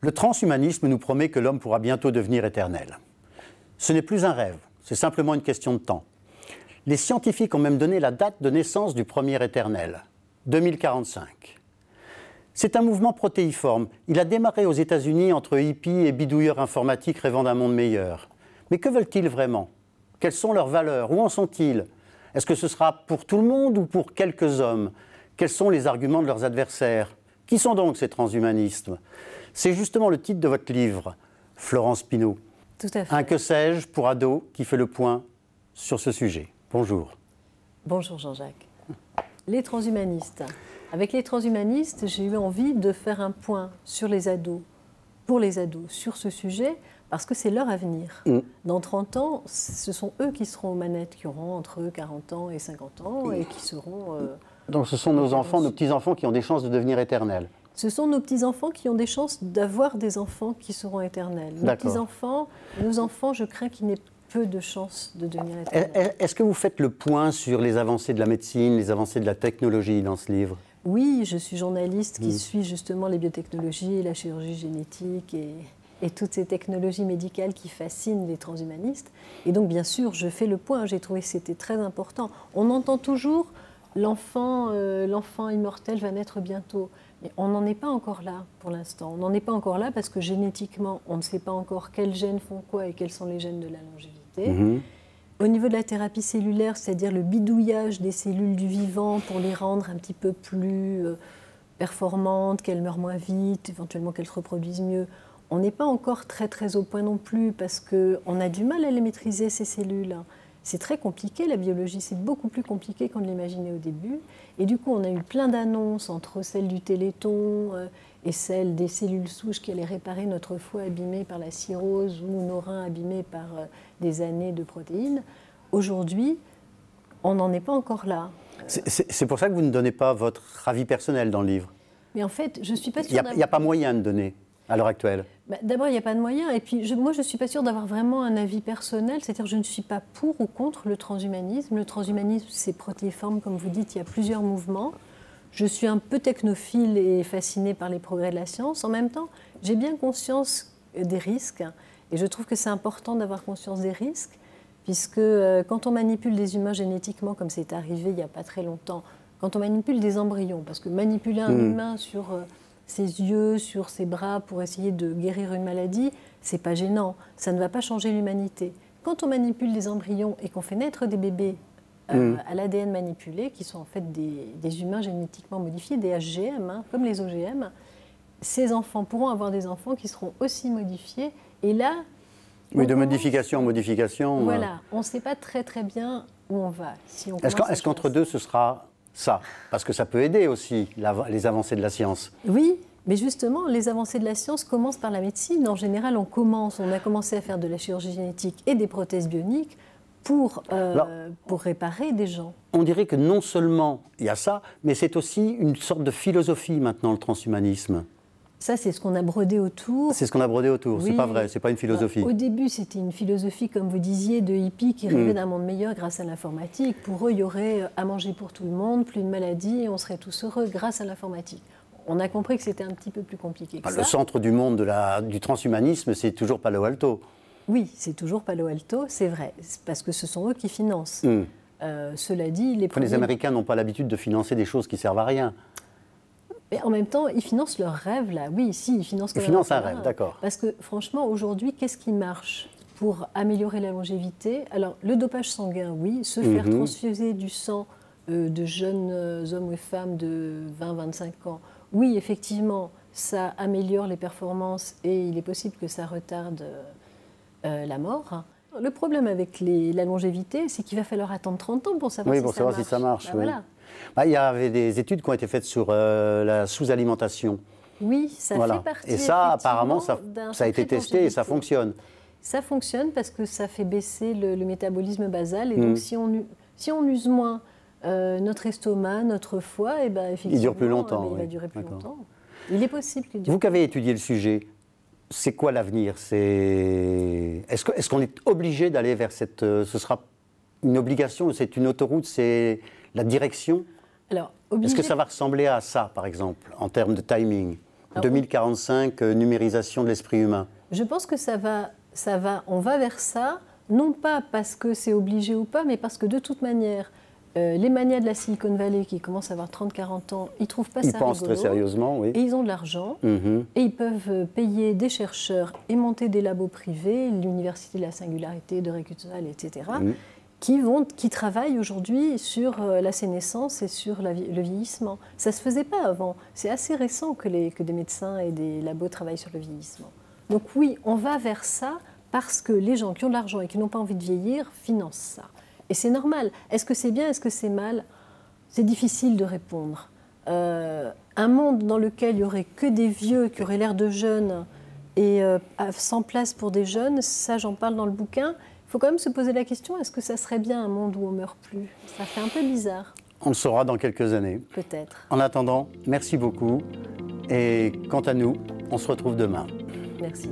Le transhumanisme nous promet que l'homme pourra bientôt devenir éternel. Ce n'est plus un rêve, c'est simplement une question de temps. Les scientifiques ont même donné la date de naissance du premier éternel, 2045. C'est un mouvement protéiforme. Il a démarré aux États-Unis entre hippies et bidouilleurs informatiques rêvant d'un monde meilleur. Mais que veulent-ils vraiment? Quelles sont leurs valeurs? Où en sont-ils? Est-ce que ce sera pour tout le monde ou pour quelques hommes? Quels sont les arguments de leurs adversaires? Qui sont donc ces transhumanistes? C'est justement le titre de votre livre, Florence Pinault. Tout à fait. Un que sais-je pour ados qui fait le point sur ce sujet. Bonjour. Bonjour Jean-Jacques. Les transhumanistes. Avec les transhumanistes, j'ai eu envie de faire un point sur les ados, pour les ados, sur ce sujet, parce que c'est leur avenir. Dans 30 ans, ce sont eux qui seront aux manettes, qui auront entre 40 ans et 50 ans, et qui seront... Donc ce sont nos enfants, nos petits-enfants qui ont des chances de devenir éternels. Ce sont nos petits-enfants qui ont des chances d'avoir des enfants qui seront éternels. Nos petits-enfants, nos enfants, je crains qu'ils n'aient peu de chances de devenir éternels. Est-ce que vous faites le point sur les avancées de la médecine, les avancées de la technologie dans ce livre? Oui, je suis journaliste qui suit justement les biotechnologies, la chirurgie génétique et toutes ces technologies médicales qui fascinent les transhumanistes. Et donc, bien sûr, je fais le point. J'ai trouvé que c'était très important. On entend toujours l'enfant immortel va naître bientôt. Mais on n'en est pas encore là pour l'instant. On n'en est pas encore là parce que génétiquement, on ne sait pas encore quels gènes font quoi et quels sont les gènes de la longévité. Au niveau de la thérapie cellulaire, c'est-à-dire le bidouillage des cellules du vivant pour les rendre un petit peu plus performantes, qu'elles meurent moins vite, éventuellement qu'elles se reproduisent mieux, on n'est pas encore très au point non plus parce qu'on a du mal à les maîtriser, ces cellules. C'est très compliqué, la biologie, c'est beaucoup plus compliqué qu'on ne l'imaginait au début. Et du coup, on a eu plein d'annonces entre celles du Téléthon et celles des cellules souches qui allaient réparer notre foie abîmé par la cirrhose ou nos reins abîmés par des années de protéines. Aujourd'hui, on n'en est pas encore là. C'est pour ça que vous ne donnez pas votre avis personnel dans le livre. Mais en fait, je ne suis pas sûre... Il n'y a pas moyen de donner à l'heure actuelle. D'abord, il n'y a pas de moyen. Et puis, moi, je ne suis pas sûre d'avoir vraiment un avis personnel. C'est-à-dire je ne suis pas pour ou contre le transhumanisme. Le transhumanisme, c'est protéiforme, comme vous dites, il y a plusieurs mouvements. Je suis un peu technophile et fascinée par les progrès de la science. En même temps, j'ai bien conscience des risques. Et je trouve que c'est important d'avoir conscience des risques, puisque quand on manipule des humains génétiquement, comme c'est arrivé il n'y a pas très longtemps, quand on manipule des embryons, parce que manipuler un humain sur... ses yeux, sur ses bras pour essayer de guérir une maladie, c'est pas gênant, ça ne va pas changer l'humanité. Quand on manipule des embryons et qu'on fait naître des bébés à l'ADN manipulé, qui sont en fait des humains génétiquement modifiés, des HGM, comme les OGM, ces enfants pourront avoir des enfants qui seront aussi modifiés. Et là... Oui, de modification en modification. Voilà, on ne sait pas très bien où on va. Si est-ce qu'entre deux, ce sera... ça, parce que ça peut aider aussi les avancées de la science. Oui, mais justement, les avancées de la science commencent par la médecine. En général, on a commencé à faire de la chirurgie génétique et des prothèses bioniques pour réparer des gens. On dirait que non seulement il y a ça, mais c'est aussi une sorte de philosophie maintenant, le transhumanisme. Ça, c'est ce qu'on a brodé autour. C'est ce qu'on a brodé autour, oui. C'est pas vrai, c'est pas une philosophie. Au début, c'était une philosophie, comme vous disiez, de hippies qui rêvaient d'un monde meilleur grâce à l'informatique. Pour eux, il y aurait à manger pour tout le monde, plus de maladies, et on serait tous heureux grâce à l'informatique. On a compris que c'était un petit peu plus compliqué que ça. Le centre du monde du transhumanisme, c'est toujours Palo Alto. Oui, c'est toujours Palo Alto, c'est vrai, parce que ce sont eux qui financent. Cela dit, les Américains n'ont pas l'habitude de financer des choses qui servent à rien. Mais en même temps, ils financent leurs rêves, là. Oui, si, ils financent un rêve, d'accord. Parce que, franchement, aujourd'hui, qu'est-ce qui marche pour améliorer la longévité? Alors, le dopage sanguin, oui. Se faire transfuser du sang de jeunes hommes et femmes de 20-25 ans, oui, effectivement, ça améliore les performances et il est possible que ça retarde la mort. Le problème avec la longévité, c'est qu'il va falloir attendre 30 ans pour savoir si ça marche. Oui. Voilà. Il y avait des études qui ont été faites sur la sous-alimentation. Oui, ça fait partie. Et ça, apparemment, ça a été testé et ça fonctionne. Ça fonctionne parce que ça fait baisser le métabolisme basal. Et donc, si on use moins notre estomac, notre foie, et ben, effectivement, il dure plus longtemps. Il va durer plus longtemps. Il est possible qu'il dure. Vous qui avez étudié le sujet, c'est quoi l'avenir? Est-ce qu'on est obligé d'aller vers cette... ce sera une obligation, c'est une autoroute, c'est la direction? Alors, est-ce que ça va ressembler à ça, par exemple, en termes de timing? 2045, numérisation de l'esprit humain. Je pense que on va vers ça, non pas parce que c'est obligé ou pas, mais parce que de toute manière, les manias de la Silicon Valley qui commencent à avoir 30-40 ans, ils ne trouvent pas ça rigolo. Ils pensent très sérieusement, oui. Et ils ont de l'argent, et ils peuvent payer des chercheurs et monter des labos privés, l'Université de la Singularité de Récupéral, etc., qui travaillent aujourd'hui sur la sénescence et sur le vieillissement. Ça ne se faisait pas avant. C'est assez récent que des médecins et des labos travaillent sur le vieillissement. Donc oui, on va vers ça parce que les gens qui ont de l'argent et qui n'ont pas envie de vieillir financent ça. Et c'est normal. Est-ce que c'est bien, est-ce que c'est mal? C'est difficile de répondre. Un monde dans lequel il n'y aurait que des vieux qui auraient l'air de jeunes et sans place pour des jeunes, ça j'en parle dans le bouquin, il faut quand même se poser la question, est-ce que ça serait bien un monde où on ne meurt plus? Ça fait un peu bizarre. On le saura dans quelques années. Peut-être. En attendant, merci beaucoup. Et quant à nous, on se retrouve demain. Merci.